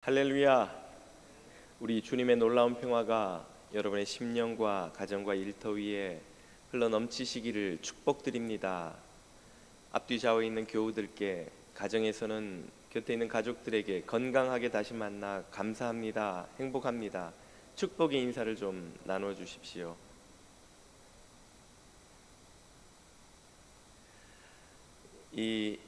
할렐루야. 우리 주님의 놀라운 평화가 여러분의 심령과 가정과 일터 위에 흘러넘치시기를 축복드립니다. 앞뒤 좌우에 있는 교우들께, 가정에서는 곁에 있는 가족들에게 건강하게 다시 만나 감사합니다, 행복합니다, 축복의 인사를 좀 나눠주십시오. 이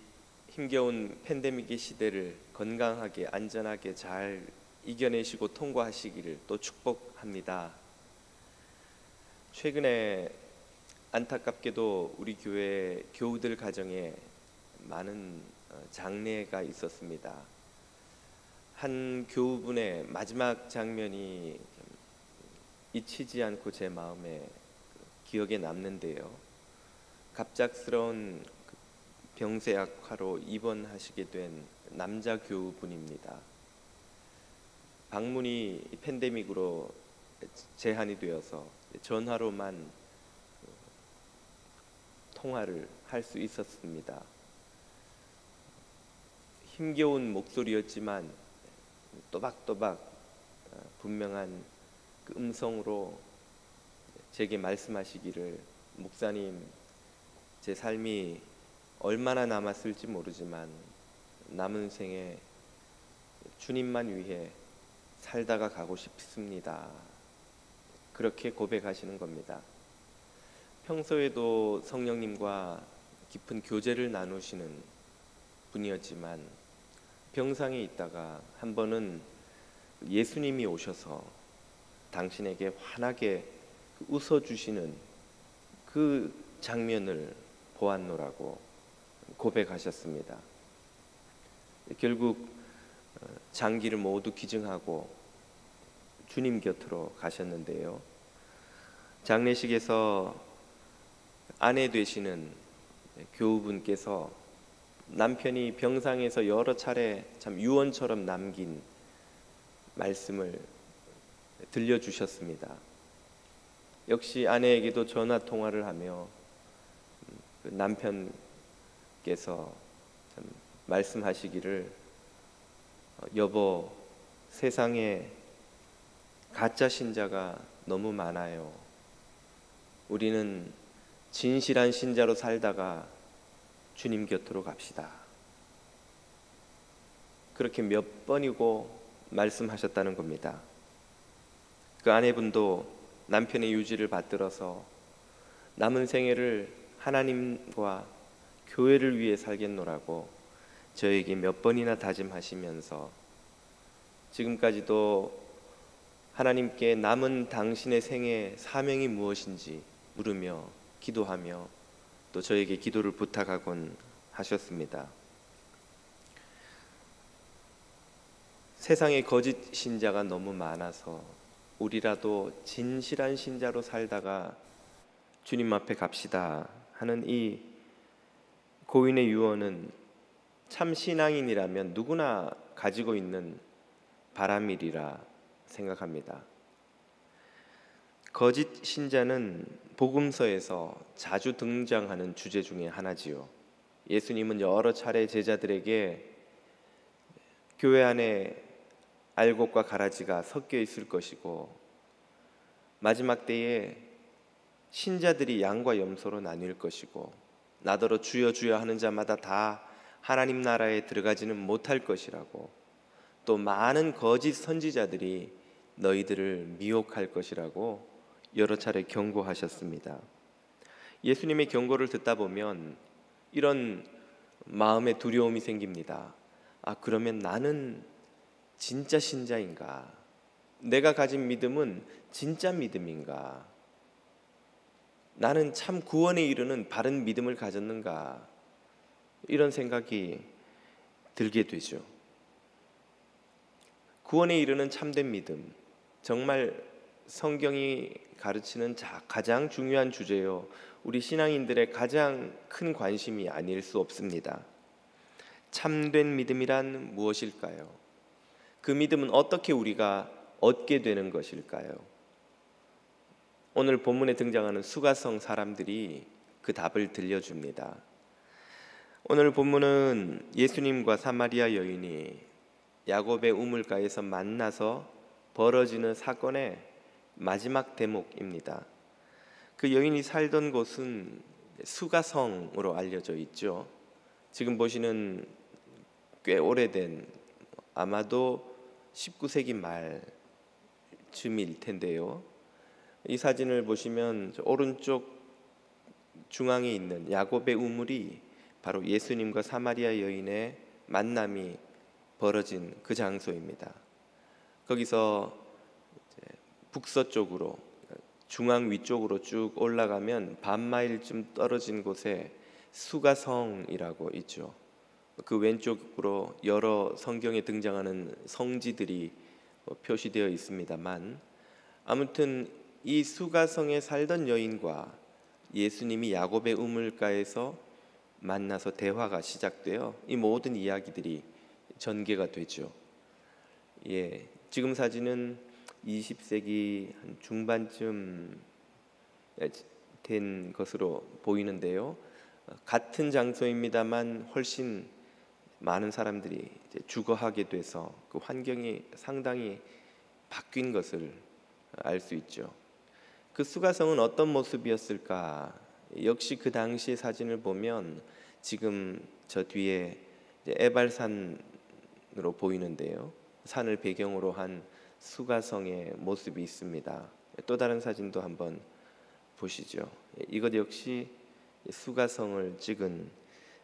힘겨운 팬데믹의 시대를 건강하게 안전하게 잘 이겨내시고 통과하시기를 또 축복합니다. 최근에 안타깝게도 우리 교회 교우들 가정에 많은 장례가 있었습니다. 한 교우분의 마지막 장면이 잊히지 않고 제 마음에 기억에 남는데요. 갑작스러운 병세 악화로 입원하시게 된 남자 교우분입니다. 방문이 팬데믹으로 제한이 되어서 전화로만 통화를 할 수 있었습니다. 힘겨운 목소리였지만 또박또박 분명한 그 음성으로 제게 말씀하시기를, 목사님, 제 삶이 얼마나 남았을지 모르지만 남은 생에 주님만 위해 살다가 가고 싶습니다. 그렇게 고백하시는 겁니다. 평소에도 성령님과 깊은 교제를 나누시는 분이었지만 병상에 있다가 한 번은 예수님이 오셔서 당신에게 환하게 웃어주시는 그 장면을 보았노라고 고백하셨습니다. 결국 장기를 모두 기증하고 주님 곁으로 가셨는데요. 장례식에서 아내 되시는 교우분께서 남편이 병상에서 여러 차례 참 유언처럼 남긴 말씀을 들려주셨습니다. 역시 아내에게도 전화 통화를 하며 남편께서 참 말씀하시기를, 여보, 세상에 가짜 신자가 너무 많아요. 우리는 진실한 신자로 살다가 주님 곁으로 갑시다. 그렇게 몇 번이고 말씀하셨다는 겁니다. 그 아내분도 남편의 유지를 받들어서 남은 생애를 하나님과 교회를 위해 살겠노라고 저에게 몇 번이나 다짐하시면서 지금까지도 하나님께 남은 당신의 생애 사명이 무엇인지 물으며 기도하며 또 저에게 기도를 부탁하곤 하셨습니다. 세상에 거짓 신자가 너무 많아서 우리라도 진실한 신자로 살다가 주님 앞에 갑시다 하는 이 고인의 유언은 참 신앙인이라면 누구나 가지고 있는 바람이리라 생각합니다. 거짓 신자는 복음서에서 자주 등장하는 주제 중에 하나지요. 예수님은 여러 차례 제자들에게 교회 안에 알곡과 가라지가 섞여 있을 것이고 마지막 때에 신자들이 양과 염소로 나뉠 것이고 나더러 주여 주여 하는 자마다 다 하나님 나라에 들어가지는 못할 것이라고, 또 많은 거짓 선지자들이 너희들을 미혹할 것이라고 여러 차례 경고하셨습니다. 예수님의 경고를 듣다 보면 이런 마음의 두려움이 생깁니다. 그러면 나는 진짜 신자인가? 내가 가진 믿음은 진짜 믿음인가? 나는 참 구원에 이르는 바른 믿음을 가졌는가? 이런 생각이 들게 되죠. 구원에 이르는 참된 믿음, 정말 성경이 가르치는 가장 중요한 주제요, 우리 신앙인들의 가장 큰 관심이 아닐 수 없습니다. 참된 믿음이란 무엇일까요? 그 믿음은 어떻게 우리가 얻게 되는 것일까요? 오늘 본문에 등장하는 수가성 사람들이 그 답을 들려줍니다. 오늘 본문은 예수님과 사마리아 여인이 야곱의 우물가에서 만나서 벌어지는 사건의 마지막 대목입니다. 그 여인이 살던 곳은 수가성으로 알려져 있죠. 지금 보시는 꽤 오래된, 아마도 19세기 말쯤일 텐데요. 이 사진을 보시면 오른쪽 중앙에 있는 야곱의 우물이 바로 예수님과 사마리아 여인의 만남이 벌어진 그 장소입니다. 거기서 북서쪽으로 중앙 위쪽으로 쭉 올라가면 반마일쯤 떨어진 곳에 수가성이라고 있죠. 그 왼쪽으로 여러 성경에 등장하는 성지들이 표시되어 있습니다만, 아무튼 이 수가성에 살던 여인과 예수님이 야곱의 우물가에서 만나서 대화가 시작되어 이 모든 이야기들이 전개가 되죠. 지금 사진은 20세기 한 중반쯤 된 것으로 보이는데요. 같은 장소입니다만 훨씬 많은 사람들이 이제 주거하게 돼서 그 환경이 상당히 바뀐 것을 알 수 있죠. 그 수가성은 어떤 모습이었을까? 역시 그 당시의 사진을 보면 지금 저 뒤에 이제 에발산으로 보이는데요. 산을 배경으로 한 수가성의 모습이 있습니다. 또 다른 사진도 한번 보시죠. 이것 역시 수가성을 찍은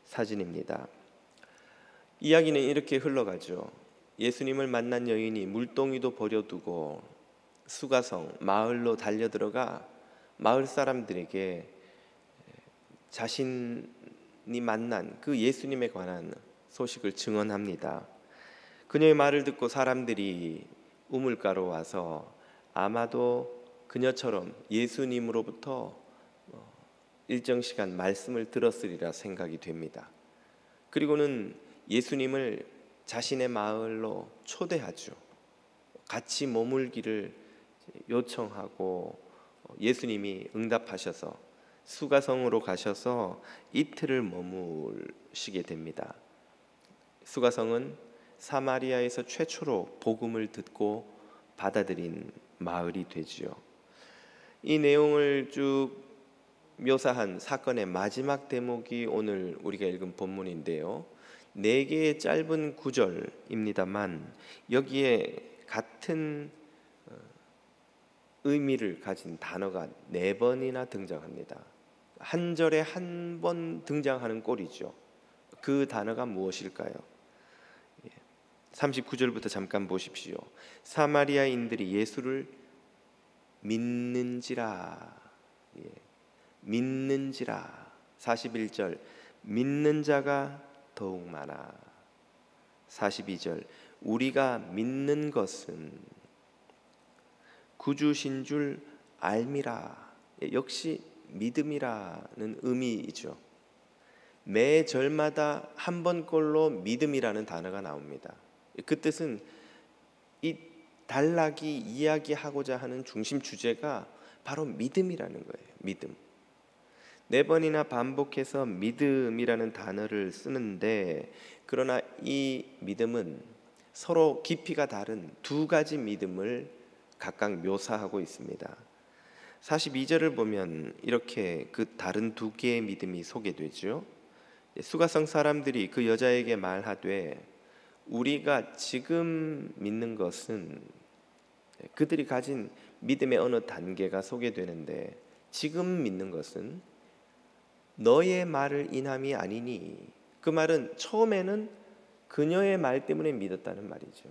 사진입니다. 이야기는 이렇게 흘러가죠. 예수님을 만난 여인이 물동이도 버려두고 수가성 마을로 달려들어가 마을 사람들에게 자신이 만난 그 예수님에 관한 소식을 증언합니다. 그녀의 말을 듣고 사람들이 우물가로 와서 아마도 그녀처럼 예수님으로부터 일정 시간 말씀을 들었으리라 생각이 됩니다. 그리고는 예수님을 자신의 마을로 초대하죠. 같이 머물기를 요청하고 예수님이 응답하셔서 수가성으로 가셔서 이틀을 머무시게 됩니다. 수가성은 사마리아에서 최초로 복음을 듣고 받아들인 마을이 되지요. 이 내용을 쭉 묘사한 사건의 마지막 대목이 오늘 우리가 읽은 본문인데요. 4개의 짧은 구절입니다만 여기에 같은 의미를 가진 단어가 4번이나 등장합니다. 한 절에 한 번 등장하는 꼴이죠. 그 단어가 무엇일까요? 39절부터 잠깐 보십시오. 사마리아인들이 예수를 믿는지라. 믿는지라. 41절 믿는 자가 더욱 많아. 42절 우리가 믿는 것은 구주신 줄 알미라. 역시 믿음이라는 의미이죠. 매 절마다 한 번꼴로 믿음이라는 단어가 나옵니다. 그 뜻은 이 단락이 이야기하고자 하는 중심 주제가 바로 믿음이라는 거예요. 믿음. 4번이나 반복해서 믿음이라는 단어를 쓰는데, 그러나 이 믿음은 서로 깊이가 다른 2가지 믿음을 각각 묘사하고 있습니다. 42절을 보면 이렇게 그 다른 2개의 믿음이 소개되죠. 수가성 사람들이 그 여자에게 말하되 우리가 지금 믿는 것은, 그들이 가진 믿음의 어느 단계가 소개되는데, 지금 믿는 것은 너의 말을 인함이 아니니, 그 말은 처음에는 그녀의 말 때문에 믿었다는 말이죠.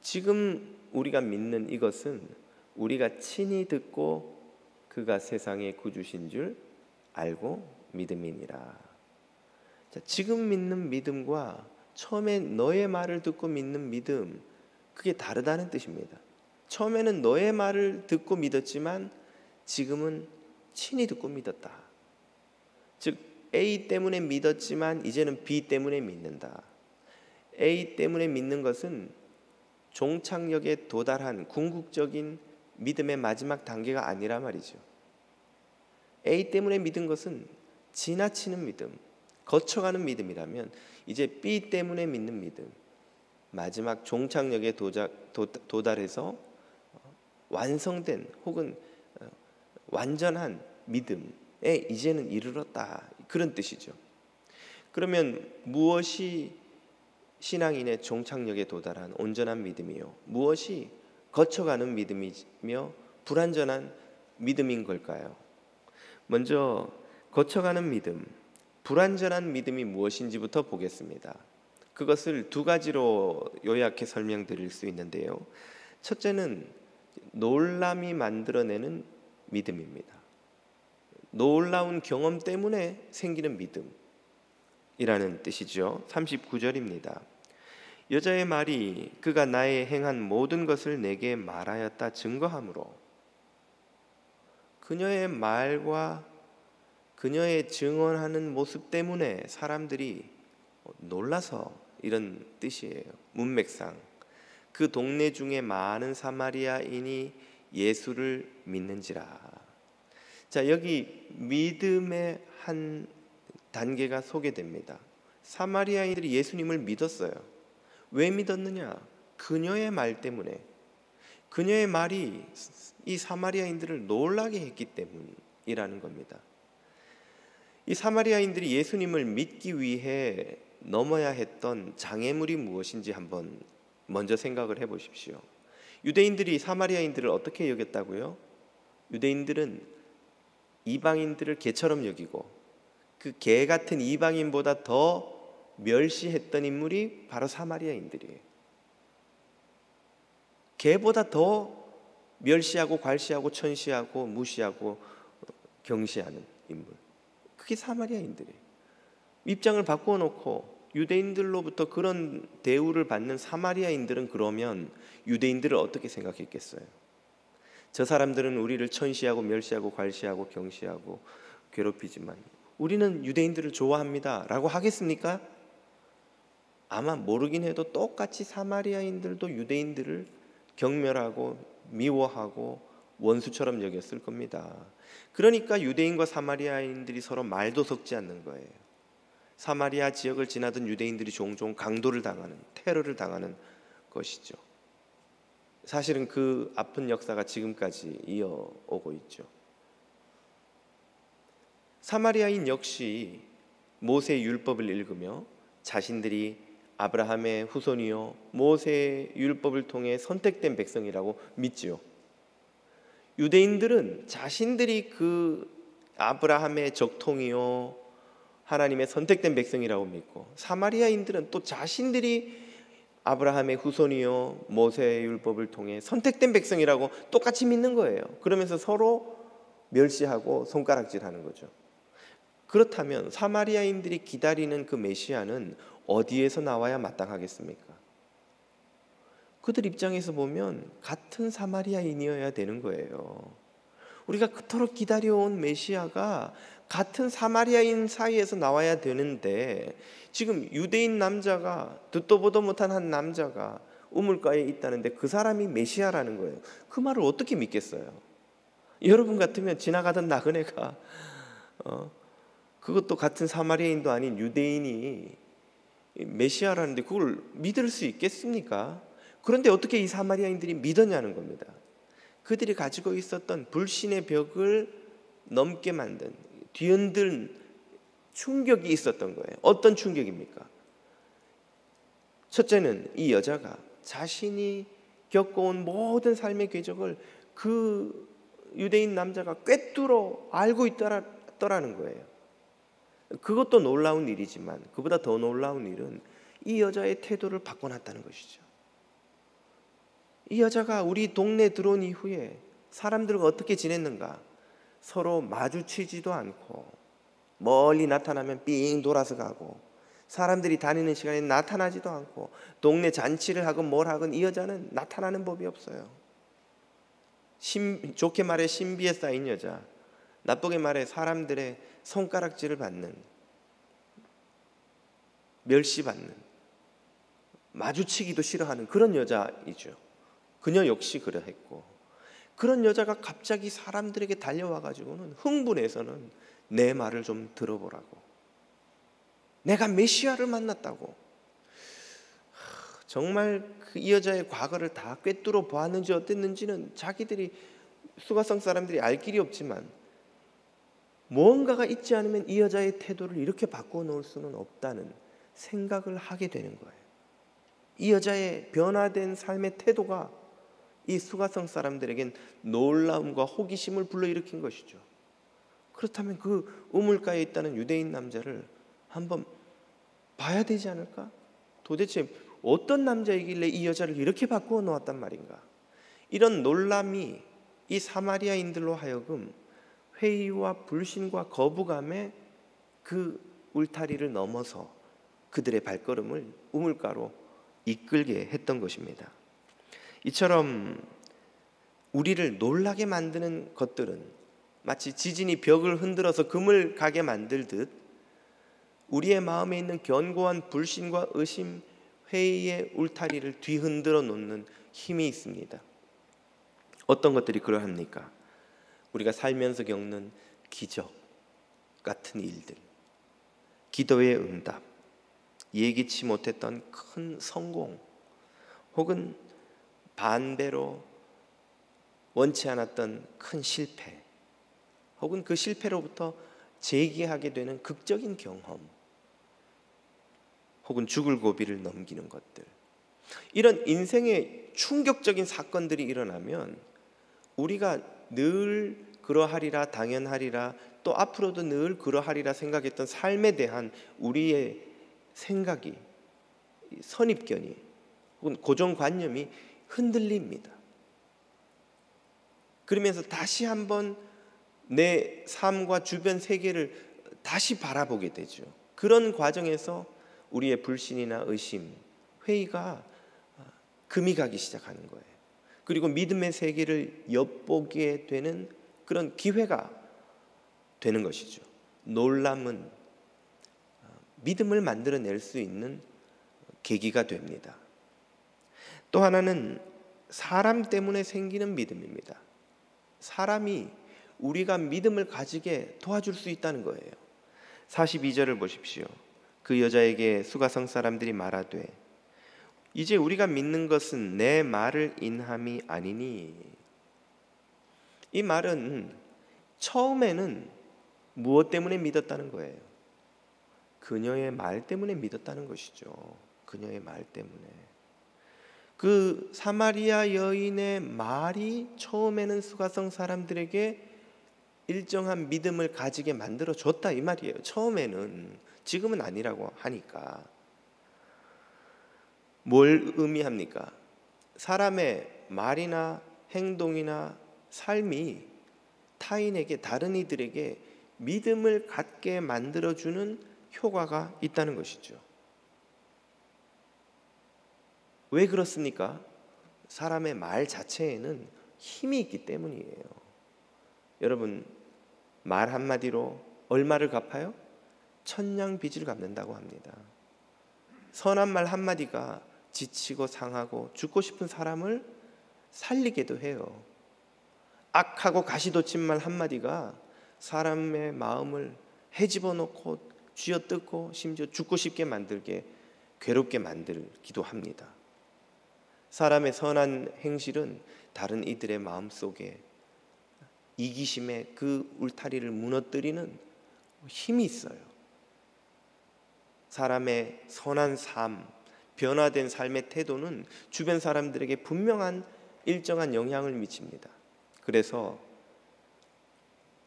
지금 우리가 믿는 이것은 우리가 친히 듣고 그가 세상의 구주신 줄 알고 믿음이니라. 자, 지금 믿는 믿음과 처음에 너의 말을 듣고 믿는 믿음, 그게 다르다는 뜻입니다. 처음에는 너의 말을 듣고 믿었지만 지금은 친히 듣고 믿었다. 즉 A 때문에 믿었지만 이제는 B 때문에 믿는다. A 때문에 믿는 것은 종착역에 도달한 궁극적인 믿음의 마지막 단계가 아니라 말이죠. A 때문에 믿은 것은 지나치는 믿음, 거쳐가는 믿음이라면 이제 B 때문에 믿는 믿음, 마지막 종착역에 도달해서 완성된 혹은 완전한 믿음에 이제는 이르렀다, 그런 뜻이죠. 그러면 무엇이 신앙인의 종착역에 도달한 온전한 믿음이요, 무엇이 거쳐가는 믿음이며 불완전한 믿음인 걸까요? 먼저 거쳐가는 믿음, 불완전한 믿음이 무엇인지부터 보겠습니다. 그것을 두 가지로 요약해 설명드릴 수 있는데요. 첫째는 놀람이 만들어내는 믿음입니다. 놀라운 경험 때문에 생기는 믿음이라는 뜻이죠. 39절입니다. 여자의 말이 그가 나의 행한 모든 것을 내게 말하였다 증거하므로, 그녀의 말과 그녀의 증언하는 모습 때문에 사람들이 놀라서, 이런 뜻이에요. 문맥상 그 동네 중에 많은 사마리아인이 예수를 믿는지라. 자, 여기 믿음의 한 단계가 소개됩니다. 사마리아인들이 예수님을 믿었어요. 왜 믿었느냐? 그녀의 말 때문에. 그녀의 말이 이 사마리아인들을 놀라게 했기 때문이라는 겁니다. 이 사마리아인들이 예수님을 믿기 위해 넘어야 했던 장애물이 무엇인지 한번 먼저 생각을 해보십시오. 유대인들이 사마리아인들을 어떻게 여겼다고요? 유대인들은 이방인들을 개처럼 여기고 그 개 같은 이방인보다 더 멸시했던 인물이 바로 사마리아인들이에요. 개보다 더 멸시하고 괄시하고 천시하고 무시하고 경시하는 인물, 그게 사마리아인들이에요. 입장을 바꾸어 놓고 유대인들로부터 그런 대우를 받는 사마리아인들은 그러면 유대인들을 어떻게 생각했겠어요? 저 사람들은 우리를 천시하고 멸시하고 괄시하고 경시하고 괴롭히지만 우리는 유대인들을 좋아합니다 라고 하겠습니까? 아마 모르긴 해도 똑같이 사마리아인들도 유대인들을 경멸하고 미워하고 원수처럼 여겼을 겁니다. 그러니까 유대인과 사마리아인들이 서로 말도 섞지 않는 거예요. 사마리아 지역을 지나던 유대인들이 종종 강도를 당하는, 테러를 당하는 것이죠. 사실은 그 아픈 역사가 지금까지 이어오고 있죠. 사마리아인 역시 모세의 율법을 읽으며 자신들이 아브라함의 후손이요 모세의 율법을 통해 선택된 백성이라고 믿지요. 유대인들은 자신들이 그 아브라함의 적통이요 하나님의 선택된 백성이라고 믿고, 사마리아인들은 또 자신들이 아브라함의 후손이요 모세의 율법을 통해 선택된 백성이라고 똑같이 믿는 거예요. 그러면서 서로 멸시하고 손가락질하는 거죠. 그렇다면 사마리아인들이 기다리는 그 메시아는 어디에서 나와야 마땅하겠습니까? 그들 입장에서 보면 같은 사마리아인이어야 되는 거예요. 우리가 그토록 기다려온 메시아가 같은 사마리아인 사이에서 나와야 되는데, 지금 유대인 남자가, 듣도 보도 못한 한 남자가 우물가에 있다는데 그 사람이 메시아라는 거예요. 그 말을 어떻게 믿겠어요? 여러분 같으면 지나가던 나그네가 그것도 같은 사마리아인도 아닌 유대인이 메시아라는데 그걸 믿을 수 있겠습니까? 그런데 어떻게 이 사마리아인들이 믿었냐는 겁니다. 그들이 가지고 있었던 불신의 벽을 넘게 만든, 뒤흔든 충격이 있었던 거예요. 어떤 충격입니까? 첫째는 이 여자가 자신이 겪어온 모든 삶의 궤적을 그 유대인 남자가 꿰뚫어 알고 있더라는 거예요. 그것도 놀라운 일이지만 그보다 더 놀라운 일은 이 여자의 태도를 바꿔놨다는 것이죠. 이 여자가 우리 동네에 들어온 이후에 사람들과 어떻게 지냈는가, 서로 마주치지도 않고 멀리 나타나면 삥 돌아서 가고, 사람들이 다니는 시간에 나타나지도 않고, 동네 잔치를 하건 뭘 하건 이 여자는 나타나는 법이 없어요. 좋게 말해 신비에 쌓인 여자, 나쁘게 말해 사람들의 손가락질을 받는, 멸시받는, 마주치기도 싫어하는 그런 여자이죠. 그녀 역시 그러했고, 그런 여자가 갑자기 사람들에게 달려와 가지고는 흥분해서는 내 말을 좀 들어보라고, 내가 메시아를 만났다고. 정말 이 여자의 과거를 다 꿰뚫어 보았는지 어땠는지는 자기들이, 수가성 사람들이 알 길이 없지만 무언가가 있지 않으면 이 여자의 태도를 이렇게 바꿔 놓을 수는 없다는 생각을 하게 되는 거예요. 이 여자의 변화된 삶의 태도가 이 수가성 사람들에겐 놀라움과 호기심을 불러일으킨 것이죠. 그렇다면 그 우물가에 있다는 유대인 남자를 한번 봐야 되지 않을까? 도대체 어떤 남자이길래 이 여자를 이렇게 바꾸어 놓았단 말인가? 이런 놀람이 이 사마리아인들로 하여금 회의와 불신과 거부감에 그 울타리를 넘어서 그들의 발걸음을 우물가로 이끌게 했던 것입니다. 이처럼 우리를 놀라게 만드는 것들은 마치 지진이 벽을 흔들어서 금을 가게 만들듯 우리의 마음에 있는 견고한 불신과 의심, 회의의 울타리를 뒤흔들어 놓는 힘이 있습니다. 어떤 것들이 그러합니까? 우리가 살면서 겪는 기적 같은 일들, 기도의 응답, 예기치 못했던 큰 성공, 혹은 반대로 원치 않았던 큰 실패, 혹은 그 실패로부터 재기하게 되는 극적인 경험, 혹은 죽을 고비를 넘기는 것들, 이런 인생의 충격적인 사건들이 일어나면 우리가 늘 그러하리라, 당연하리라, 또 앞으로도 늘 그러하리라 생각했던 삶에 대한 우리의 생각이, 선입견이 혹은 고정관념이 흔들립니다. 그러면서 다시 한번 내 삶과 주변 세계를 다시 바라보게 되죠. 그런 과정에서 우리의 불신이나 의심, 회의가 금이 가기 시작하는 거예요. 그리고 믿음의 세계를 엿보게 되는 그런 기회가 되는 것이죠. 놀람은 믿음을 만들어낼 수 있는 계기가 됩니다. 또 하나는 사람 때문에 생기는 믿음입니다. 사람이 우리가 믿음을 가지게 도와줄 수 있다는 거예요. 42절을 보십시오. 그 여자에게 수가성 사람들이 말하되 이제 우리가 믿는 것은 내 말을 인함이 아니니. 이 말은 처음에는 무엇 때문에 믿었다는 거예요? 그녀의 말 때문에 믿었다는 것이죠. 그녀의 말 때문에. 그 사마리아 여인의 말이 처음에는 수가성 사람들에게 일정한 믿음을 가지게 만들어 줬다 이 말이에요. 처음에는. 지금은 아니라고 하니까. 뭘 의미합니까? 사람의 말이나 행동이나 삶이 타인에게, 다른 이들에게 믿음을 갖게 만들어주는 효과가 있다는 것이죠. 왜 그렇습니까? 사람의 말 자체에는 힘이 있기 때문이에요. 여러분, 말 한마디로 얼마를 갚아요? 천냥빚을 갚는다고 합니다. 선한 말 한마디가 지치고 상하고 죽고 싶은 사람을 살리기도 해요. 악하고 가시돋친 말 한마디가 사람의 마음을 헤집어 놓고 쥐어뜯고 심지어 죽고 싶게 만들게, 괴롭게 만들기도 합니다. 사람의 선한 행실은 다른 이들의 마음속에 이기심의 그 울타리를 무너뜨리는 힘이 있어요. 사람의 선한 삶, 변화된 삶의 태도는 주변 사람들에게 분명한 일정한 영향을 미칩니다. 그래서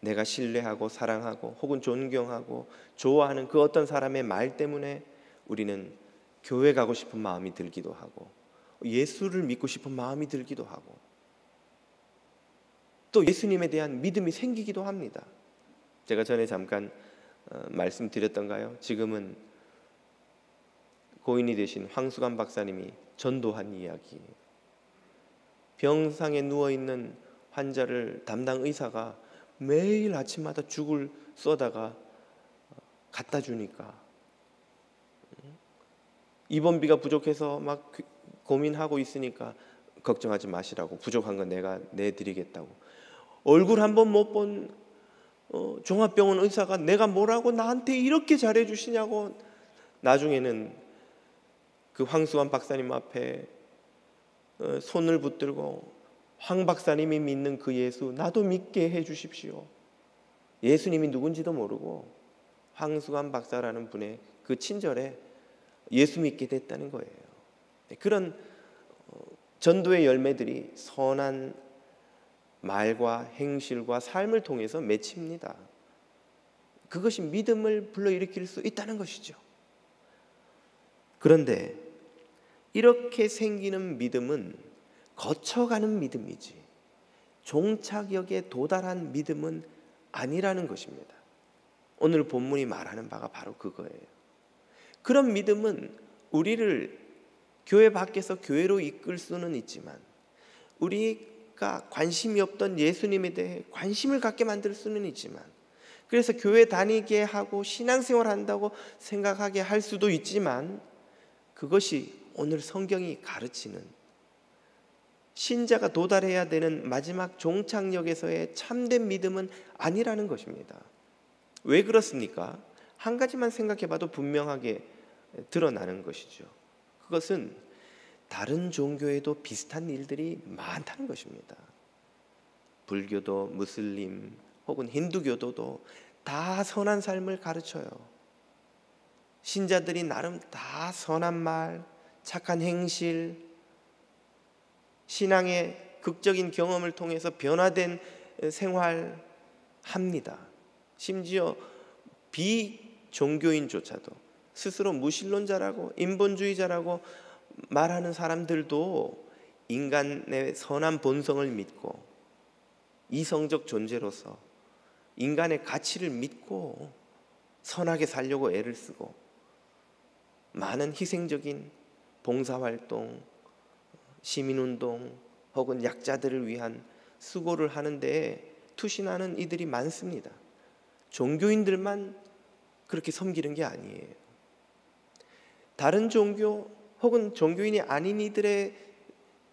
내가 신뢰하고 사랑하고 혹은 존경하고 좋아하는 그 어떤 사람의 말 때문에 우리는 교회 가고 싶은 마음이 들기도 하고 예수를 믿고 싶은 마음이 들기도 하고 또 예수님에 대한 믿음이 생기기도 합니다. 제가 전에 잠깐 말씀드렸던가요? 지금은 고인이 되신 황수관 박사님이 전도한 이야기. 병상에 누워있는 환자를 담당 의사가 매일 아침마다 죽을 쏘다가 갖다 주니까 입원비가 부족해서 막 고민하고 있으니까 걱정하지 마시라고, 부족한 건 내가 내드리겠다고. 얼굴 한번 못 본 종합병원 의사가 내가 뭐라고 나한테 이렇게 잘해주시냐고 나중에는 그 황수환 박사님 앞에 손을 붙들고 황 박사님이 믿는 그 예수 나도 믿게 해 주십시오. 예수님이 누군지도 모르고 황수환 박사라는 분의 그 친절에 예수 믿게 됐다는 거예요. 그런 전도의 열매들이 선한 말과 행실과 삶을 통해서 맺힙니다. 그것이 믿음을 불러일으킬 수 있다는 것이죠. 그런데 이렇게 생기는 믿음은 거쳐가는 믿음이지 종착역에 도달한 믿음은 아니라는 것입니다. 오늘 본문이 말하는 바가 바로 그거예요. 그런 믿음은 우리를 교회 밖에서 교회로 이끌 수는 있지만 우리가 관심이 없던 예수님에 대해 관심을 갖게 만들 수는 있지만, 그래서 교회 다니게 하고 신앙생활 한다고 생각하게 할 수도 있지만, 그것이 오늘 성경이 가르치는 신자가 도달해야 되는 마지막 종착역에서의 참된 믿음은 아니라는 것입니다. 왜 그렇습니까? 한 가지만 생각해 봐도 분명하게 드러나는 것이죠. 그것은 다른 종교에도 비슷한 일들이 많다는 것입니다. 불교도 무슬림 혹은 힌두교도도 다 선한 삶을 가르쳐요. 신자들이 나름 다 선한 말, 착한 행실, 신앙의 극적인 경험을 통해서 변화된 생활합니다. 심지어 비종교인조차도 스스로 무신론자라고 인본주의자라고 말하는 사람들도 인간의 선한 본성을 믿고 이성적 존재로서 인간의 가치를 믿고 선하게 살려고 애를 쓰고 많은 희생적인 봉사활동, 시민운동 혹은 약자들을 위한 수고를 하는데 투신하는 이들이 많습니다. 종교인들만 그렇게 섬기는 게 아니에요. 다른 종교 혹은 종교인이 아닌 이들의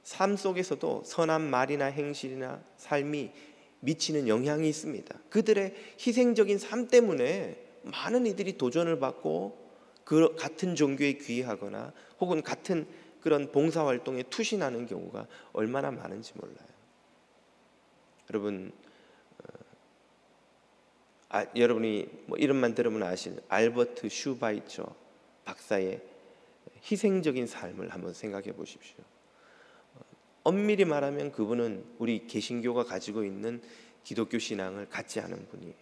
삶 속에서도 선한 말이나 행실이나 삶이 미치는 영향이 있습니다. 그들의 희생적인 삶 때문에 많은 이들이 도전을 받고 그 같은 종교에 귀의하거나 혹은 같은 그런 봉사활동에 투신하는 경우가 얼마나 많은지 몰라요. 여러분, 여러분이 뭐 이름만 들으면 아실 알버트 슈바이처 박사의 희생적인 삶을 한번 생각해 보십시오. 엄밀히 말하면 그분은 우리 개신교가 가지고 있는 기독교 신앙을 갖지 않은 분이에요.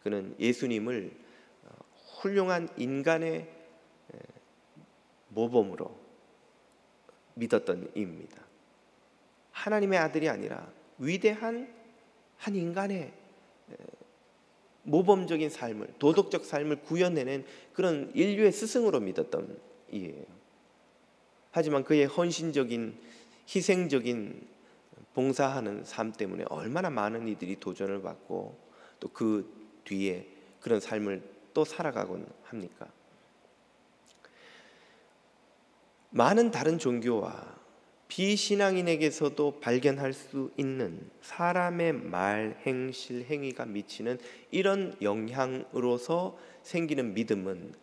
그는 예수님을 훌륭한 인간의 모범으로 믿었던 이입니다. 하나님의 아들이 아니라 위대한 한 인간의 모범적인 삶을, 도덕적 삶을 구현해낸 그런 인류의 스승으로 믿었던 이예요. 하지만 그의 헌신적인 희생적인 봉사하는 삶 때문에 얼마나 많은 이들이 도전을 받고 또 그 뒤에 그런 삶을 또 살아가곤 합니까? 많은 다른 종교와 비신앙인에게서도 발견할 수 있는 사람의 말, 행실, 행위가 미치는 이런 영향으로서 생기는 믿음은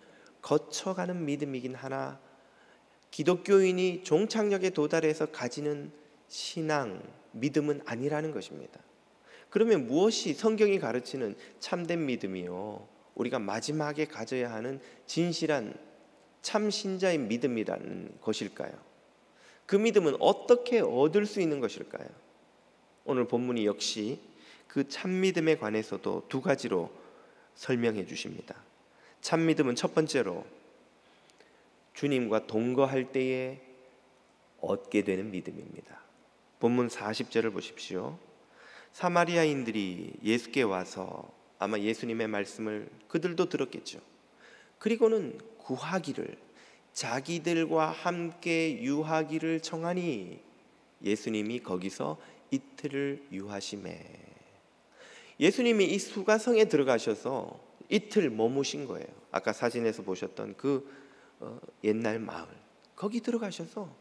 거쳐가는 믿음이긴 하나 기독교인이 종착역에 도달해서 가지는 신앙, 믿음은 아니라는 것입니다. 그러면 무엇이 성경이 가르치는 참된 믿음이요, 우리가 마지막에 가져야 하는 진실한 참 신자의 믿음이라는 것일까요? 그 믿음은 어떻게 얻을 수 있는 것일까요? 오늘 본문이 역시 그 참 믿음에 관해서도 두 가지로 설명해 주십니다. 참 믿음은 첫 번째로 주님과 동거할 때에 얻게 되는 믿음입니다. 본문 40절을 보십시오. 사마리아인들이 예수께 와서 아마 예수님의 말씀을 그들도 들었겠죠. 그리고는 구하기를, 자기들과 함께 유하기를 청하니 예수님이 거기서 이틀을 유하시매. 예수님이 이 수가성에 들어가셔서 이틀 머무신 거예요. 아까 사진에서 보셨던 그 옛날 마을, 거기 들어가셔서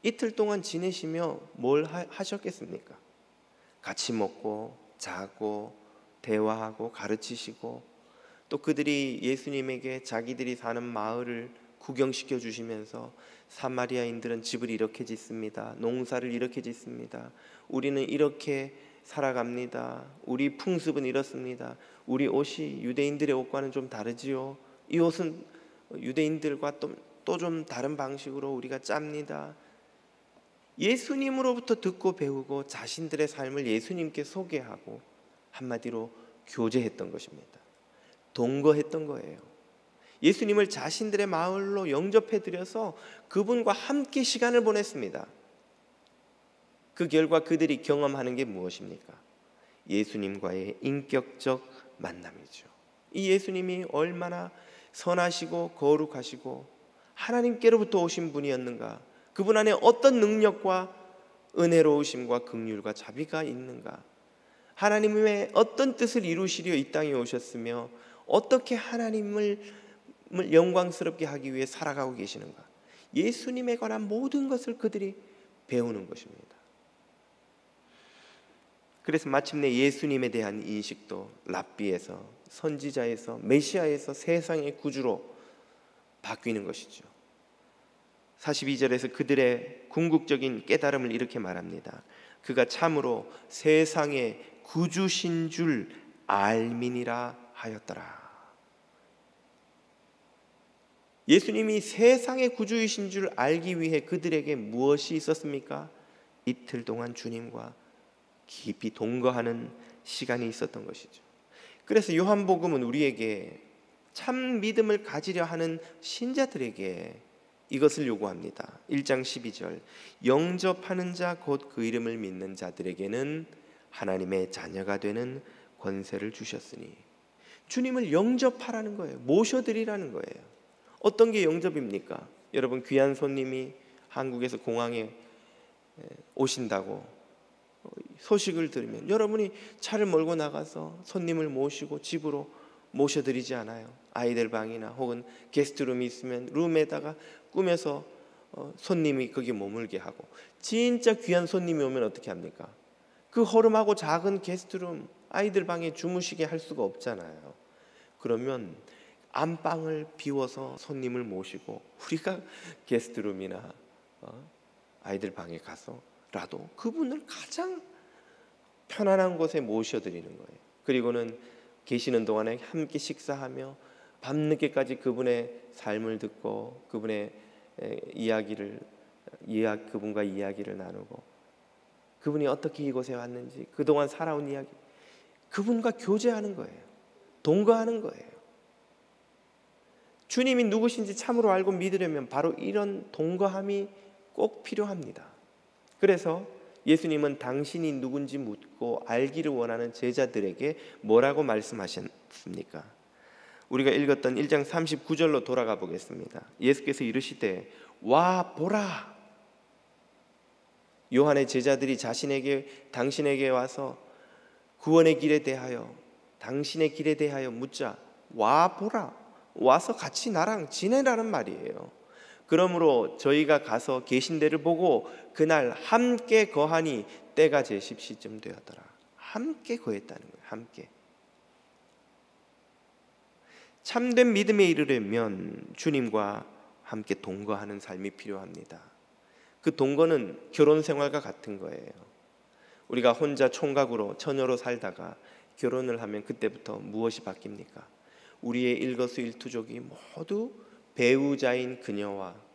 이틀 동안 지내시며 뭘 하셨겠습니까? 같이 먹고 자고 대화하고 가르치시고 또 그들이 예수님에게 자기들이 사는 마을을 구경시켜 주시면서 사마리아인들은 집을 이렇게 짓습니다. 농사를 이렇게 짓습니다. 우리는 이렇게 살아갑니다. 우리 풍습은 이렇습니다. 우리 옷이 유대인들의 옷과는 좀 다르지요. 이 옷은 유대인들과 또 좀 다른 방식으로 우리가 짭니다. 예수님으로부터 듣고 배우고 자신들의 삶을 예수님께 소개하고 한마디로 교제했던 것입니다. 동거했던 거예요. 예수님을 자신들의 마을로 영접해드려서 그분과 함께 시간을 보냈습니다. 그 결과 그들이 경험하는 게 무엇입니까? 예수님과의 인격적 만남이죠. 이 예수님이 얼마나 선하시고 거룩하시고 하나님께로부터 오신 분이었는가, 그분 안에 어떤 능력과 은혜로우심과 긍휼과 자비가 있는가, 하나님의 어떤 뜻을 이루시려 이 땅에 오셨으며 어떻게 하나님을 영광스럽게 하기 위해 살아가고 계시는가, 예수님에 관한 모든 것을 그들이 배우는 것입니다. 그래서 마침내 예수님에 대한 인식도 랍비에서, 선지자에서, 메시아에서 세상의 구주로 바뀌는 것이죠. 42절에서 그들의 궁극적인 깨달음을 이렇게 말합니다. 그가 참으로 세상의 구주신 줄 알미니라 하였더라. 예수님이 세상의 구주이신 줄 알기 위해 그들에게 무엇이 있었습니까? 이틀 동안 주님과 깊이 동거하는 시간이 있었던 것이죠. 그래서 요한복음은 우리에게 참 믿음을 가지려 하는 신자들에게 이것을 요구합니다. 1장 12절, 영접하는 자 곧 그 이름을 믿는 자들에게는 하나님의 자녀가 되는 권세를 주셨으니, 주님을 영접하라는 거예요. 모셔드리라는 거예요. 어떤 게 영접입니까? 여러분, 귀한 손님이 한국에서 공항에 오신다고 소식을 들으면 여러분이 차를 몰고 나가서 손님을 모시고 집으로 모셔드리지 않아요? 아이들 방이나 혹은 게스트룸이 있으면 룸에다가 꾸며서 손님이 거기 머물게 하고, 진짜 귀한 손님이 오면 어떻게 합니까? 그 허름하고 작은 게스트룸 아이들 방에 주무시게 할 수가 없잖아요. 그러면 안방을 비워서 손님을 모시고 우리가 게스트룸이나 아이들 방에 가서라도 그분을 가장 편안한 곳에 모셔드리는 거예요. 그리고는 계시는 동안에 함께 식사하며 밤늦게까지 그분의 삶을 듣고 그분의 그분과 이야기를 나누고 그분이 어떻게 이곳에 왔는지 그동안 살아온 이야기, 그분과 교제하는 거예요. 동거하는 거예요. 주님이 누구신지 참으로 알고 믿으려면 바로 이런 동거함이 꼭 필요합니다. 그래서 예수님은 당신이 누군지 묻고 알기를 원하는 제자들에게 뭐라고 말씀하셨습니까? 우리가 읽었던 1장 39절로 돌아가 보겠습니다. 예수께서 이르시되 와 보라. 요한의 제자들이 당신에게 와서 구원의 길에 대하여, 당신의 길에 대하여 묻자 와 보라, 와서 같이 나랑 지내라는 말이에요. 그러므로 저희가 가서 계신 데를 보고 그날 함께 거하니 때가 제 10시쯤 되었더라. 함께 거했다는 거예요. 함께. 참된 믿음에 이르려면 주님과 함께 동거하는 삶이 필요합니다. 그 동거는 결혼 생활과 같은 거예요. 우리가 혼자 총각으로 처녀로 살다가 결혼을 하면 그때부터 무엇이 바뀝니까? 우리의 일거수일투족이 모두 배우자인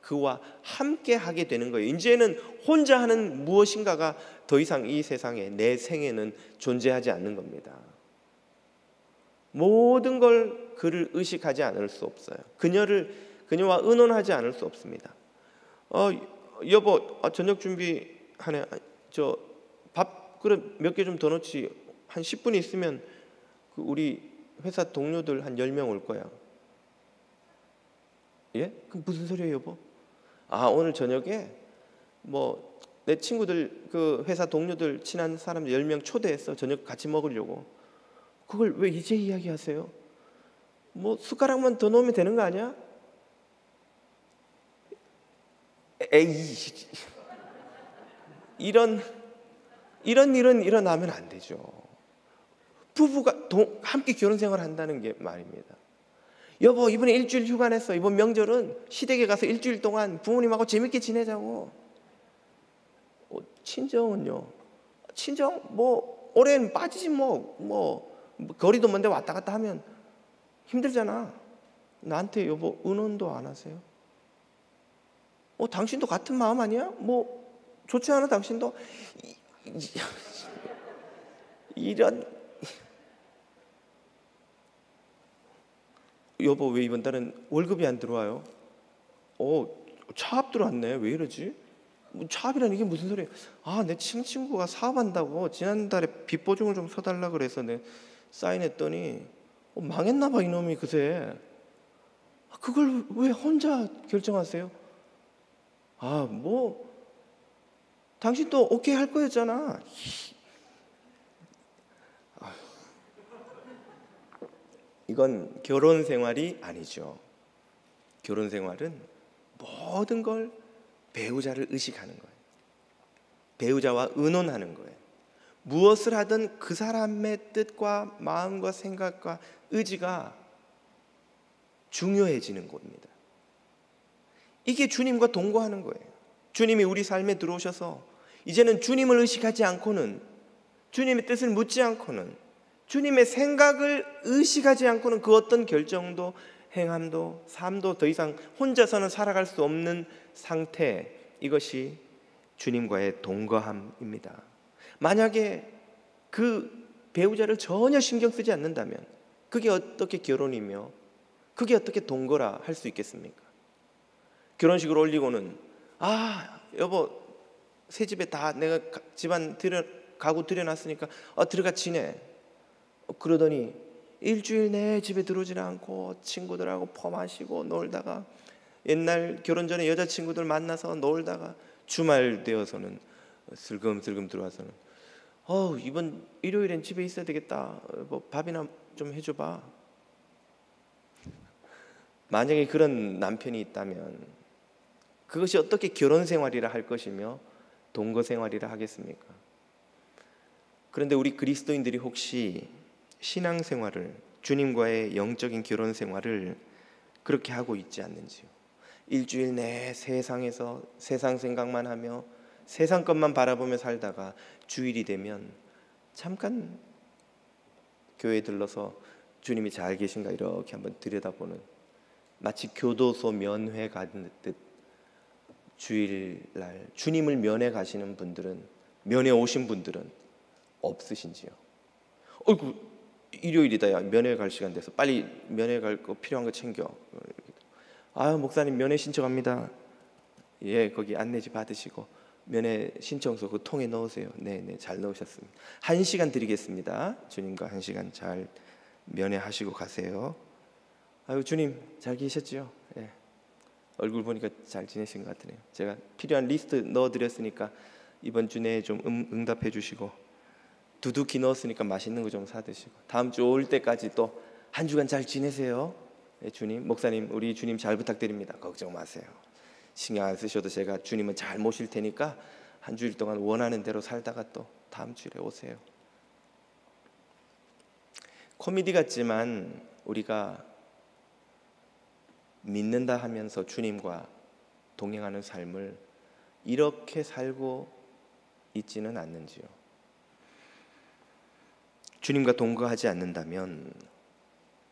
그와 함께 하게 되는 거예요. 이제는 혼자 하는 무엇인가가 더 이상 이 세상에, 내 생에는 존재하지 않는 겁니다. 모든 걸 그를 의식하지 않을 수 없어요. 그녀와 의논하지 않을 수 없습니다. 여보, 저녁 준비하네. 저 밥 그릇 몇 개 좀 더 넣지. 한 10분 있으면 우리 회사 동료들 한 10명 올 거야. 예? 그럼 무슨 소리예요, 여보? 오늘 저녁에 내 친구들, 그 회사 동료들, 친한 사람들 10명 초대했어. 저녁 같이 먹으려고. 그걸 왜 이제 이야기하세요? 숟가락만 더 넣으면 되는 거 아니야? 에이, 이런 일은 일어나면 안 되죠. 부부가 함께 결혼 생활을 한다는 게 말입니다. 여보, 이번에 일주일 휴가 냈어. 이번 명절은 시댁에 가서 일주일 동안 부모님하고 재밌게 지내자고. 친정은요? 친정 뭐 올해는 빠지지 뭐 거리도 먼데 왔다 갔다 하면 힘들잖아. 나한테 여보 은원도 안 하세요? 당신도 같은 마음 아니야? 뭐 좋지 않아 당신도? 이런. 여보, 왜 이번 달은 월급이 안 들어와요? 차압 들어왔네. 왜 이러지? 차압이라는 이게 무슨 소리예요? 내 친구가 사업한다고 지난달에 빚 보증을 좀 서달라 그래서 내 사인했더니 망했나 봐 이놈이 그새. 그걸 왜 혼자 결정하세요? 뭐 당신도 오케이 할 거였잖아. 이건 결혼 생활이 아니죠. 결혼 생활은 모든 걸 배우자를 의식하는 거예요. 배우자와 의논하는 거예요. 무엇을 하든 그 사람의 뜻과 마음과 생각과 의지가 중요해지는 겁니다. 이게 주님과 동거하는 거예요. 주님이 우리 삶에 들어오셔서 이제는 주님을 의식하지 않고는, 주님의 뜻을 묻지 않고는, 주님의 생각을 의식하지 않고는 그 어떤 결정도 행함도 삶도 더 이상 혼자서는 살아갈 수 없는 상태, 이것이 주님과의 동거함입니다. 만약에 그 배우자를 전혀 신경 쓰지 않는다면 그게 어떻게 결혼이며 그게 어떻게 동거라 할 수 있겠습니까? 결혼식을 올리고는 여보 새 집에 다 내가 집안 가구 들여놨으니까 들어가 지내. 그러더니 일주일 내에 집에 들어오지는 않고 친구들하고 퍼마시고 놀다가 옛날 결혼 전에 여자친구들 만나서 놀다가 주말 되어서는 슬금슬금 들어와서는 이번 일요일엔 집에 있어야 되겠다. 뭐 밥이나 좀 해줘봐. 만약에 그런 남편이 있다면 그것이 어떻게 결혼 생활이라 할 것이며 동거 생활이라 하겠습니까? 그런데 우리 그리스도인들이 혹시 신앙 생활을, 주님과의 영적인 결혼 생활을 그렇게 하고 있지 않는지요? 일주일 내에 세상에서 세상 생각만 하며 세상 것만 바라보며 살다가 주일이 되면 잠깐 교회에 들러서 주님이 잘 계신가 이렇게 한번 들여다보는, 마치 교도소 면회 가듯 주일날 주님을 면회 가시는 분들은, 면회 오신 분들은 없으신지요? 일요일이다, 야 면회 갈 시간 돼서 빨리 면회 갈 거 필요한 거 챙겨. 목사님 면회 신청합니다. 예, 거기 안내지 받으시고 면회 신청서 그 통에 넣으세요. 네, 잘 넣으셨습니다. 1시간 드리겠습니다. 주님과 1시간 잘 면회하시고 가세요. 주님 잘 계셨죠? 예. 얼굴 보니까 잘 지내신 것 같으네요. 제가 필요한 리스트 넣어드렸으니까 이번 주 내에 좀 응답해 주시고, 두둑히 넣었으니까 맛있는 거 좀 사드시고 다음 주 올 때까지 또 한 주간 잘 지내세요. 예, 주님, 목사님 우리 주님 잘 부탁드립니다. 걱정 마세요. 신경 안 쓰셔도 제가 주님은 잘 모실 테니까 한 주일 동안 원하는 대로 살다가 또 다음 주일에 오세요. 코미디 같지만 우리가 믿는다 하면서 주님과 동행하는 삶을 이렇게 살고 있지는 않는지요? 주님과 동거하지 않는다면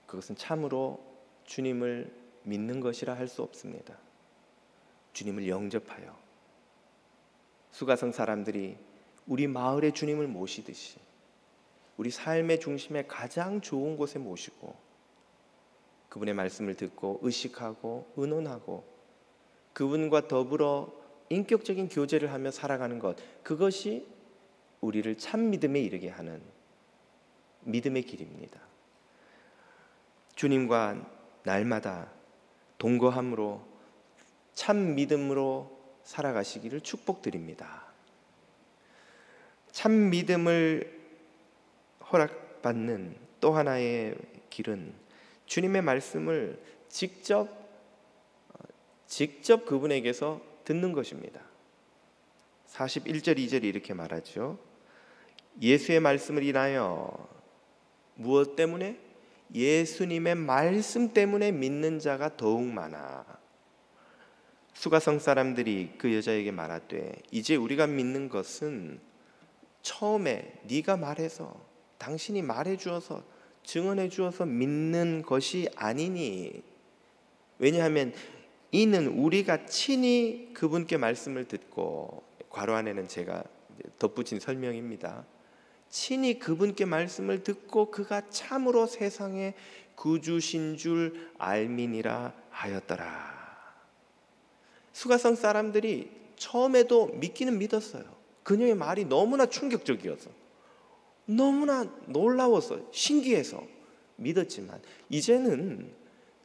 그것은 참으로 주님을 믿는 것이라 할 수 없습니다. 주님을 영접하여 수가성 사람들이 우리 마을의 주님을 모시듯이 우리 삶의 중심에 가장 좋은 곳에 모시고 그분의 말씀을 듣고 의식하고 의논하고 그분과 더불어 인격적인 교제를 하며 살아가는 것, 그것이 우리를 참 믿음에 이르게 하는 믿음의 길입니다. 주님과 날마다 동거함으로 참 믿음으로 살아가시기를 축복드립니다. 참 믿음을 허락받는 또 하나의 길은 주님의 말씀을 직접 그분에게서 듣는 것입니다. 41절 2절이 이렇게 말하죠. 예수의 말씀을 인하여 무엇 때문에? 예수님의 말씀 때문에 믿는 자가 더욱 많아. 수가성 사람들이 그 여자에게 말하되 이제 우리가 믿는 것은 처음에 네가 말해서 당신이 말해 주어서 증언해 주어서 믿는 것이 아니니. 왜냐하면 이는 우리가 친히 그분께 말씀을 듣고, 괄호 안에는 제가 덧붙인 설명입니다. 친히 그분께 말씀을 듣고 그가 참으로 세상의 구주신 줄 알미니라 하였더라. 수가성 사람들이 처음에도 믿기는 믿었어요. 그녀의 말이 너무나 충격적이어서, 너무나 놀라워서, 신기해서 믿었지만 이제는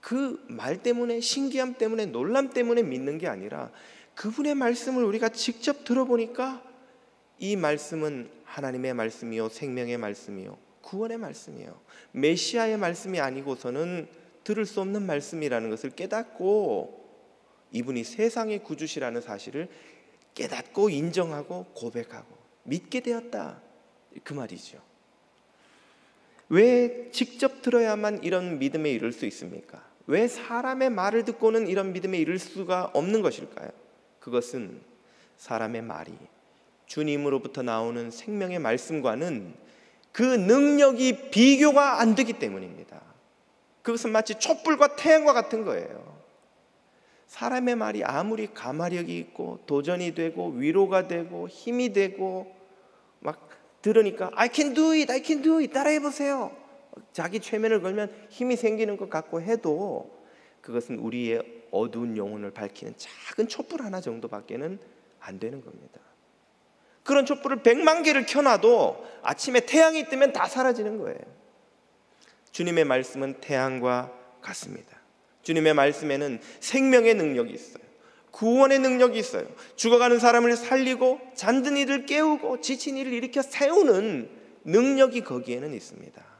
그 말 때문에, 신기함 때문에, 놀람 때문에 믿는 게 아니라 그분의 말씀을 우리가 직접 들어보니까 이 말씀은 하나님의 말씀이요, 생명의 말씀이요, 구원의 말씀이요, 메시아의 말씀이 아니고서는 들을 수 없는 말씀이라는 것을 깨닫고, 이분이 세상의 구주시라는 사실을 깨닫고 인정하고 고백하고 믿게 되었다, 그 말이죠. 왜 직접 들어야만 이런 믿음에 이를 수 있습니까? 왜 사람의 말을 듣고는 이런 믿음에 이를 수가 없는 것일까요? 그것은 사람의 말이 주님으로부터 나오는 생명의 말씀과는 그 능력이 비교가 안 되기 때문입니다. 그것은 마치 촛불과 태양과 같은 거예요. 사람의 말이 아무리 가마력이 있고 도전이 되고 위로가 되고 힘이 되고 막 들으니까 I can do it, I can do it, 따라해보세요, 자기 최면을 걸면 힘이 생기는 것 같고 해도 그것은 우리의 어두운 영혼을 밝히는 작은 촛불 하나 정도밖에는 안 되는 겁니다. 그런 촛불을 100만 개를 켜놔도 아침에 태양이 뜨면 다 사라지는 거예요. 주님의 말씀은 태양과 같습니다. 주님의 말씀에는 생명의 능력이 있어요. 구원의 능력이 있어요. 죽어가는 사람을 살리고 잠든 이를 깨우고 지친 이를 일으켜 세우는 능력이 거기에는 있습니다.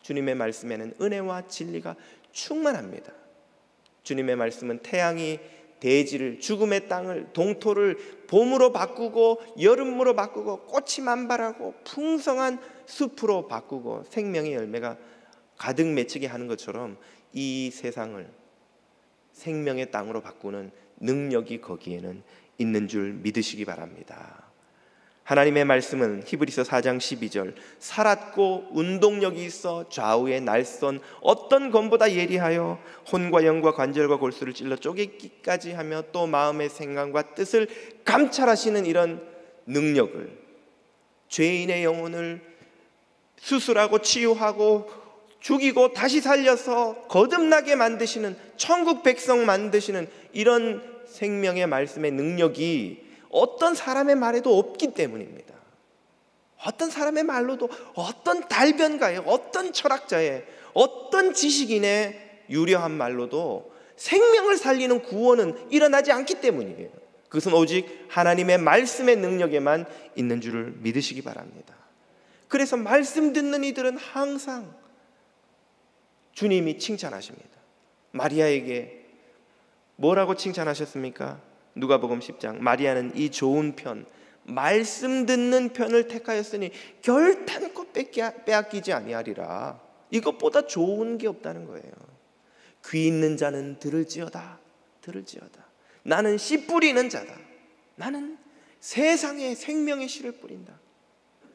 주님의 말씀에는 은혜와 진리가 충만합니다. 주님의 말씀은 태양이 대지를, 죽음의 땅을, 동토를 봄으로 바꾸고 여름으로 바꾸고 꽃이 만발하고 풍성한 숲으로 바꾸고 생명의 열매가 가득 맺히게 하는 것처럼 이 세상을 생명의 땅으로 바꾸는 능력이 거기에는 있는 줄 믿으시기 바랍니다. 하나님의 말씀은 히브리서 4장 12절 살았고 운동력이 있어 좌우의 날선 어떤 검보다 예리하여 혼과 영과 관절과 골수를 찔러 쪼개기까지 하며 또 마음의 생각과 뜻을 감찰하시는 이런 능력을, 죄인의 영혼을 수술하고 치유하고 죽이고 다시 살려서 거듭나게 만드시는, 천국 백성 만드시는 이런 생명의 말씀의 능력이 어떤 사람의 말에도 없기 때문입니다. 어떤 사람의 말로도, 어떤 달변가의, 어떤 철학자의, 어떤 지식인의 유려한 말로도 생명을 살리는 구원은 일어나지 않기 때문이에요. 그것은 오직 하나님의 말씀의 능력에만 있는 줄을 믿으시기 바랍니다. 그래서 말씀 듣는 이들은 항상 주님이 칭찬하십니다. 마리아에게 뭐라고 칭찬하셨습니까? 누가복음 10장 마리아는 이 좋은 편, 말씀 듣는 편을 택하였으니 결단코 빼앗기지 아니하리라. 이것보다 좋은 게 없다는 거예요. 귀 있는 자는 들을지어다, 들을지어다. 나는 씨 뿌리는 자다. 나는 세상에 생명의 씨를 뿌린다.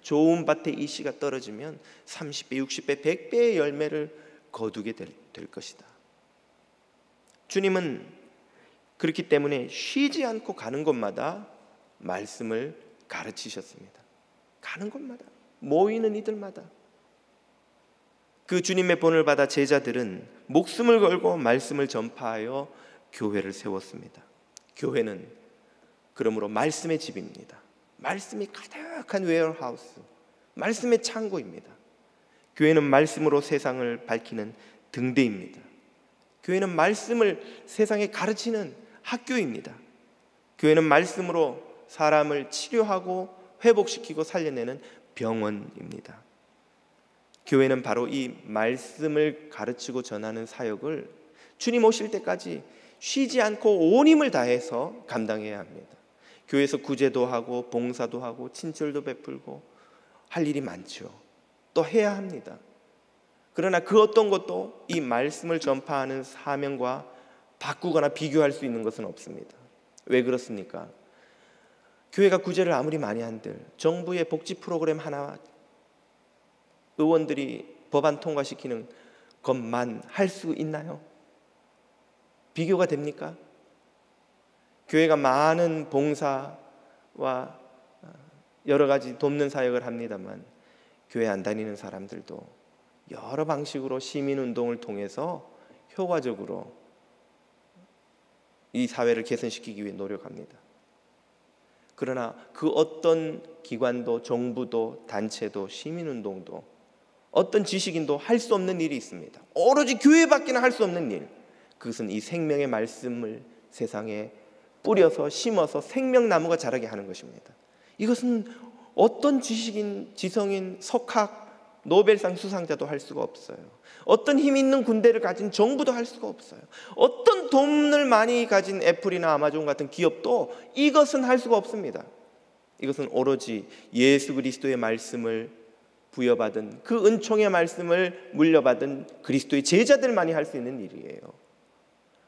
좋은 밭에 이 씨가 떨어지면 30배, 60배, 100배의 열매를 거두게 될 것이다. 주님은 그렇기 때문에 쉬지 않고 가는 곳마다 말씀을 가르치셨습니다. 가는 곳마다, 모이는 이들마다. 그 주님의 본을 받아 제자들은 목숨을 걸고 말씀을 전파하여 교회를 세웠습니다. 교회는 그러므로 말씀의 집입니다. 말씀이 가득한 웨어하우스, 말씀의 창고입니다. 교회는 말씀으로 세상을 밝히는 등대입니다. 교회는 말씀을 세상에 가르치는 학교입니다. 교회는 말씀으로 사람을 치료하고 회복시키고 살려내는 병원입니다. 교회는 바로 이 말씀을 가르치고 전하는 사역을 주님 오실 때까지 쉬지 않고 온 힘을 다해서 감당해야 합니다. 교회에서 구제도 하고 봉사도 하고 친절도 베풀고 할 일이 많죠. 또 해야 합니다. 그러나 그 어떤 것도 이 말씀을 전파하는 사명과 바꾸거나 비교할 수 있는 것은 없습니다. 왜 그렇습니까? 교회가 구제를 아무리 많이 한들 정부의 복지 프로그램 하나, 의원들이 법안 통과시키는 것만 할 수 있나요? 비교가 됩니까? 교회가 많은 봉사와 여러 가지 돕는 사역을 합니다만 교회 안 다니는 사람들도 여러 방식으로 시민운동을 통해서 효과적으로 이 사회를 개선시키기 위해 노력합니다. 그러나 그 어떤 기관도, 정부도, 단체도, 시민운동도, 어떤 지식인도 할 수 없는 일이 있습니다. 오로지 교회밖에는 할 수 없는 일, 그것은 이 생명의 말씀을 세상에 뿌려서 심어서 생명나무가 자라게 하는 것입니다. 이것은 어떤 지식인, 지성인, 석학, 노벨상 수상자도 할 수가 없어요. 어떤 힘 있는 군대를 가진 정부도 할 수가 없어요. 어떤 돈을 많이 가진 애플이나 아마존 같은 기업도 이것은 할 수가 없습니다. 이것은 오로지 예수 그리스도의 말씀을 부여받은, 그 은총의 말씀을 물려받은 그리스도의 제자들만이 할 수 있는 일이에요.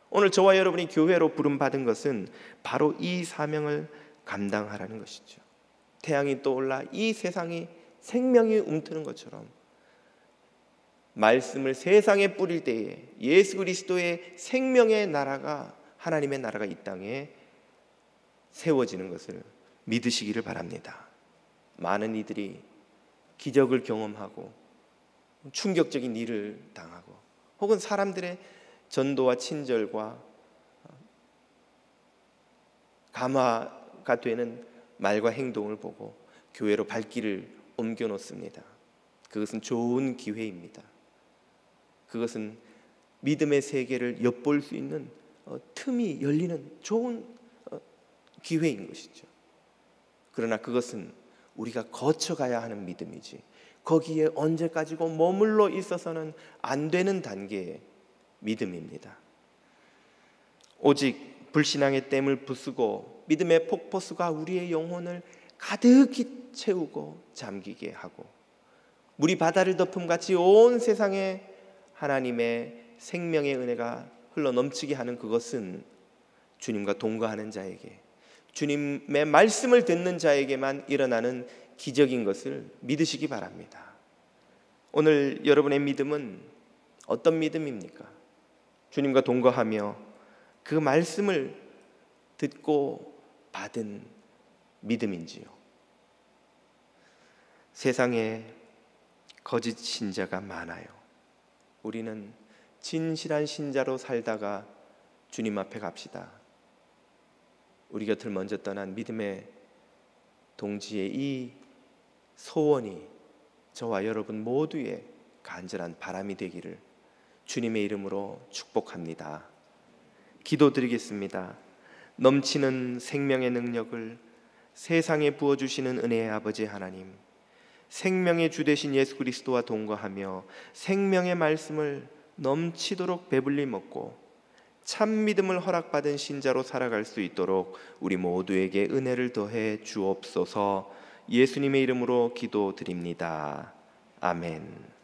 오늘 저와 여러분이 교회로 부름받은 것은 바로 이 사명을 감당하라는 것이죠. 태양이 떠올라 이 세상이 생명이 움트는 것처럼 말씀을 세상에 뿌릴 때에 예수 그리스도의 생명의 나라가, 하나님의 나라가 이 땅에 세워지는 것을 믿으시기를 바랍니다. 많은 이들이 기적을 경험하고 충격적인 일을 당하고 혹은 사람들의 전도와 친절과 감화가 되는 말과 행동을 보고 교회로 발길을 옮겨 놓습니다. 그것은 좋은 기회입니다. 그것은 믿음의 세계를 엿볼 수 있는 틈이 열리는 좋은 기회인 것이죠. 그러나 그것은 우리가 거쳐가야 하는 믿음이지 거기에 언제까지고 머물러 있어서는 안 되는 단계의 믿음입니다. 오직 불신앙의 댐을 부수고 믿음의 폭포수가 우리의 영혼을 가득히 채우고 잠기게 하고 물이 바다를 덮음같이 온 세상에 하나님의 생명의 은혜가 흘러 넘치게 하는 그것은 주님과 동거하는 자에게, 주님의 말씀을 듣는 자에게만 일어나는 기적인 것을 믿으시기 바랍니다. 오늘 여러분의 믿음은 어떤 믿음입니까? 주님과 동거하며 그 말씀을 듣고 받은 믿음인지요? 세상에 거짓 신자가 많아요. 우리는 진실한 신자로 살다가 주님 앞에 갑시다. 우리 곁을 먼저 떠난 믿음의 동지의 이 소원이 저와 여러분 모두의 간절한 바람이 되기를 주님의 이름으로 축복합니다. 기도드리겠습니다. 넘치는 생명의 능력을 세상에 부어주시는 은혜의 아버지 하나님, 생명의 주 되신 예수 그리스도와 동거하며 생명의 말씀을 넘치도록 배불리 먹고 참 믿음을 허락받은 신자로 살아갈 수 있도록 우리 모두에게 은혜를 더해 주옵소서. 예수님의 이름으로 기도드립니다. 아멘.